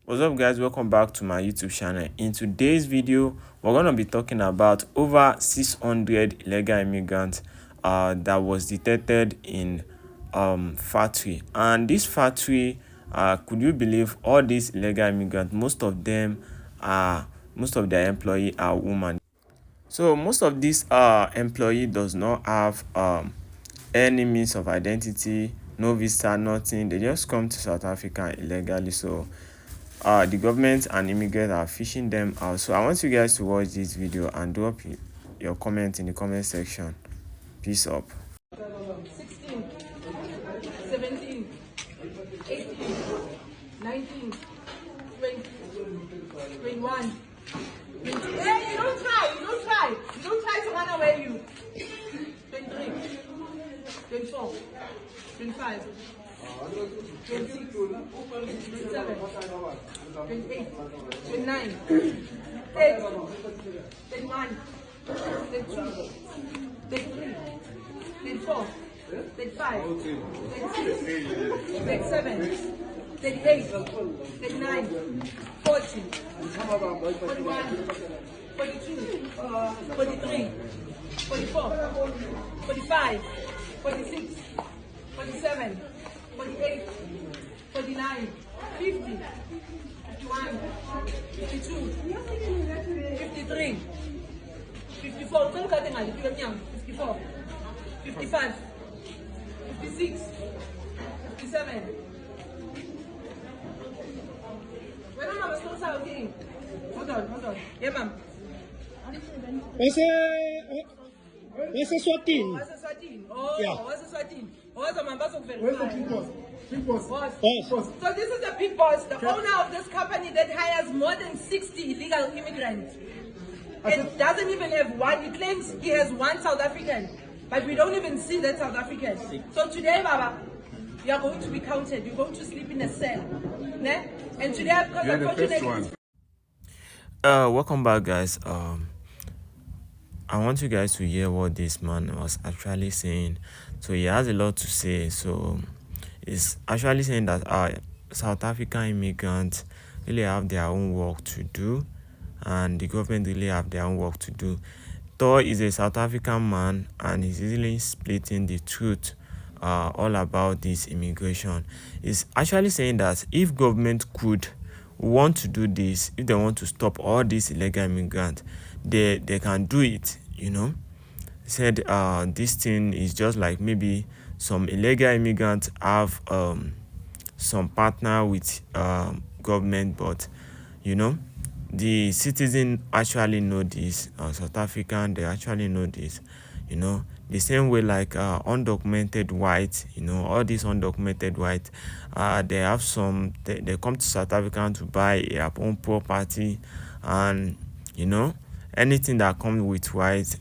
What's up guys, welcome back to my YouTube channel. In today's video we're going to be talking about over 600 illegal immigrants that was detected in factory. And this factory, could you believe, all these illegal immigrants, most of their employee are women. So most of these employee does not have any means of identity, no visa, nothing. They just come to South Africa illegally. So the government and immigrants are fishing them out. So I want you guys to watch this video and drop your comment in the comment section. Peace up. 16, 17, 18, 19, 20, 21, 22. Hey, you don't try to run away, you. 23, 24, 25, 26, 27, 28, 29, 30, 31, 32, 33, 34, 35, 36, 37, 38, 39, 40, 41, 42, 43, 44, 45, 46, 47, 48, 49, 50, 51, 52, 53, 54, 54, 55, 56, 57. Wait, ma'am, I'm still talking. Hold on. Yeah, ma'am. What's a Swatini? What's a Swatini? Oh, Yeah. what's a Swatini? What's a man? Where's the big boss? Big boss. Boss. So this is the big boss, the owner of this company that hires more than 60 illegal immigrants. It doesn't even have one. He claims he has one South African, but we don't even see that South African. So today, Baba, you are going to be counted. You're going to sleep in a cell. Ne? And today, because unfortunately, Welcome back guys. I want you guys to hear what this man was actually saying. So he has a lot to say. So he's actually saying that South African immigrants really have their own work to do, and the government really have their own work to do. Thor is a South African man, and he's easily splitting the truth all about this immigration. He's actually saying that if government could want to do this, if they want to stop all these illegal immigrants, they can do it. He said this thing is just like maybe some illegal immigrants have some partner with government, but the citizen actually know this. South African, they actually know this. The same way like undocumented white, all these undocumented white, they have some, they come to South Africa to buy their own property, and anything that comes with white,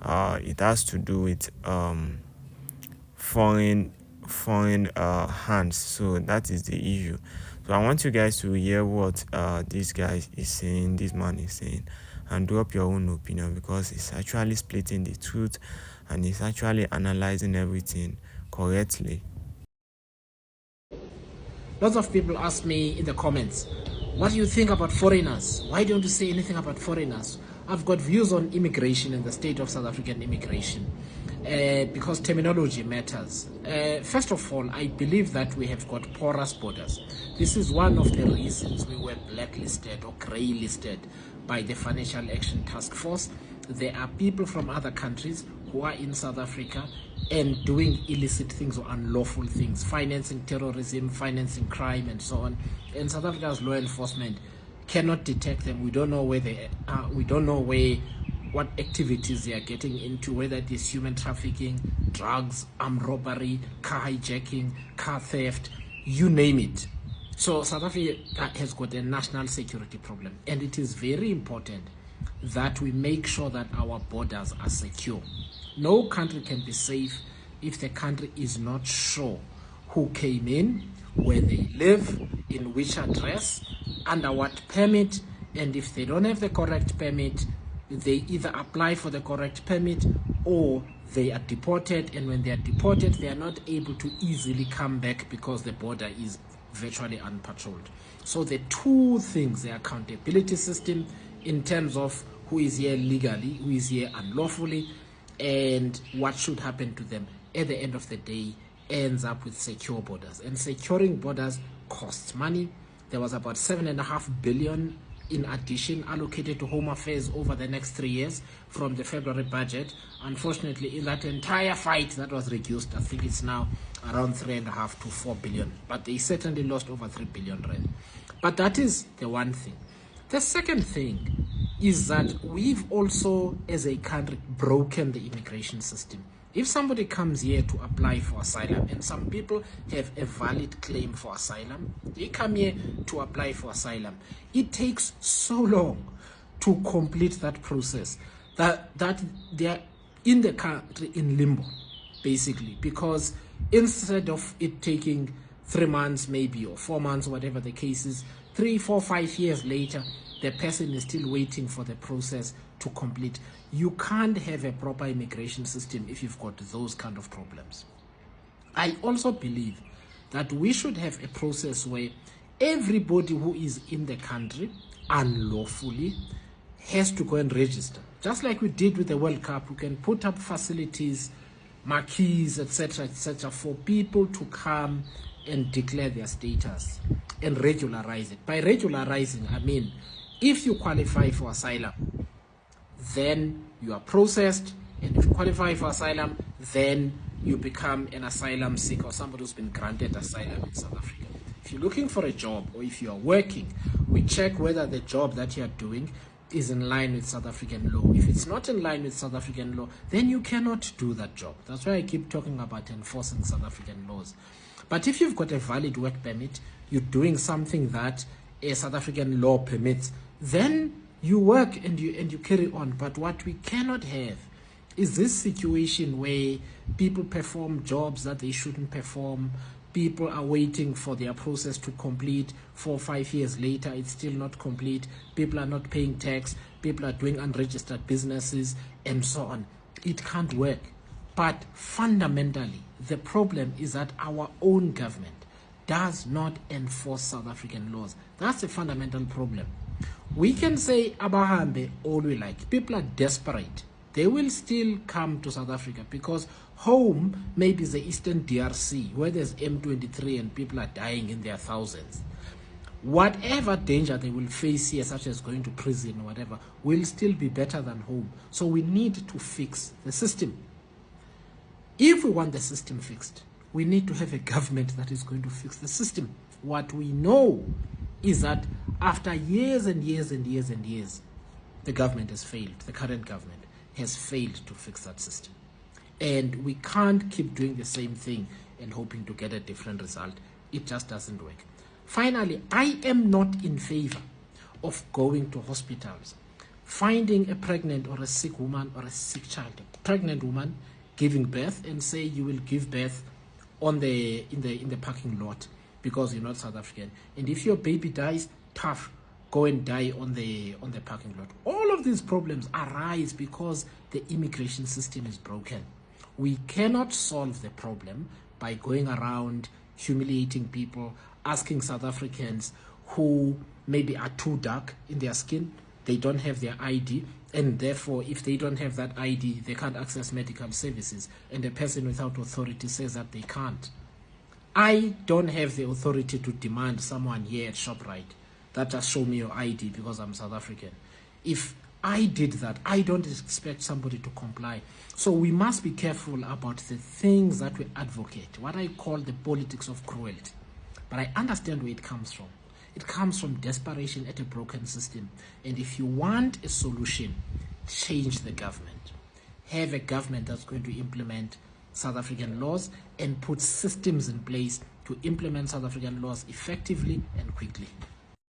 it has to do with foreign hands. So that is the issue. So I want you guys to hear what this guy is saying, this man is saying, and drop your own opinion, because it's actually splitting the truth and it's actually analyzing everything correctly. Lots of people ask me in the comments, what do you think about foreigners? Why don't you say anything about foreigners? I've got views on immigration and the state of South African immigration because terminology matters. First of all, I believe that we have got porous borders. This is one of the reasons we were blacklisted or grey listed by the Financial Action Task Force. There are people from other countries who are in South Africa and doing illicit things or unlawful things, financing terrorism, financing crime, and so on. And South Africa's law enforcement cannot detect them. We don't know where they are. We don't know what activities they are getting into, whether it is human trafficking, drugs, armed robbery, car hijacking, car theft, you name it. So South Africa has got a national security problem, and it is very important that we make sure that our borders are secure. No country can be safe if the country is not sure who came in, where they live, in which address, under what permit, and if they don't have the correct permit, they either apply for the correct permit or they are deported, and when they are deported, they are not able to easily come back because the border is virtually unpatrolled. So the two things, the accountability system in terms of who is here legally, who is here unlawfully, and what should happen to them at the end of the day, ends up with secure borders. And securing borders costs money. There was about 7.5 billion in addition allocated to Home Affairs over the next 3 years from the February budget. Unfortunately, in that entire fight, that was reduced. I think it's now around 3.5 to 4 billion, but they certainly lost over 3 billion rand. But that is the one thing. The second thing is that we've also, as a country, broken the immigration system. If somebody comes here to apply for asylum, and some people have a valid claim for asylum, they come here to apply for asylum, it takes so long to complete that process that they're in the country in limbo, basically, because instead of it taking 3 months maybe, or 4 months, whatever the case is, 3, 4, 5 years later, the person is still waiting for the process to complete. You can't have a proper immigration system if you've got those kind of problems. I also believe that we should have a process where everybody who is in the country unlawfully has to go and register. Just like we did with the World Cup, we can put up facilities, marquees, etc., for people to come and declare their status and regularize it. By regularizing, I mean, if you qualify for asylum, then you are processed, and if you qualify for asylum, then you become an asylum seeker or somebody who's been granted asylum in South Africa. If you're looking for a job, or if you are working, we check whether the job that you are doing is in line with South African law. If it's not in line with South African law, then you cannot do that job. That's why I keep talking about enforcing South African laws. But if you've got a valid work permit, you're doing something that a South African law permits, then you work and you carry on. But what we cannot have is this situation where people perform jobs that they shouldn't perform. People are waiting for their process to complete. 4 or 5 years later, it's still not complete. People are not paying tax. People are doing unregistered businesses and so on. It can't work. But fundamentally, the problem is that our own government does not enforce South African laws. That's a fundamental problem. We can say abahambe all we like. People are desperate. They will still come to South Africa because home maybe is the Eastern DRC where there's M23 and people are dying in their thousands. Whatever danger they will face here, such as going to prison or whatever, will still be better than home. So we need to fix the system. If we want the system fixed, we need to have a government that is going to fix the system. What we know is that after years and years and years and years, the government has failed. The current government has failed to fix that system. And we can't keep doing the same thing and hoping to get a different result. It just doesn't work. Finally, I am not in favor of going to hospitals, finding a pregnant or a sick woman or a sick child, a pregnant woman giving birth, and say you will give birth in the parking lot because you're not South African. And if your baby dies, tough, go and die on the parking lot. All of these problems arise because the immigration system is broken. We cannot solve the problem by going around humiliating people, asking South Africans who maybe are too dark in their skin, they don't have their ID, and therefore if they don't have that ID, they can't access medical services, and the person without authority says that they can't. I don't have the authority to demand someone here at ShopRite that just show me your ID because I'm South African. If I did that, I don't expect somebody to comply. So we must be careful about the things that we advocate, what I call the politics of cruelty. But I understand where it comes from. It comes from desperation at a broken system. And if you want a solution, change the government. Have a government that's going to implement South African laws and put systems in place to implement South African laws effectively and quickly.